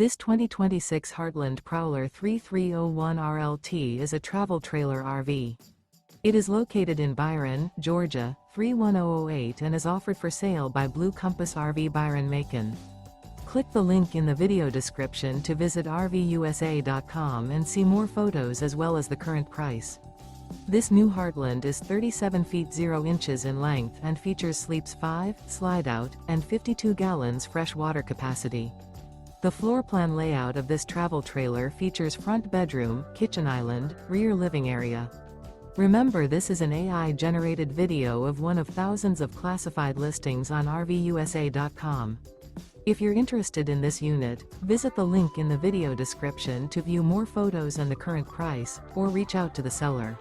This 2026 Heartland Prowler 3301 RLT is a travel trailer RV. It is located in Byron, Georgia, 31008 and is offered for sale by Blue Compass RV Byron-Macon. Click the link in the video description to visit RVUSA.com and see more photos as well as the current price. This new Heartland is 37 feet 0 inches in length and features sleeps 5, Slideout, and 52 gallons fresh water capacity. The floor plan layout of this travel trailer features front bedroom, kitchen island, rear living area. Remember, this is an AI-generated video of one of thousands of classified listings on RVUSA.com. If you're interested in this unit, visit the link in the video description to view more photos and the current price, or reach out to the seller.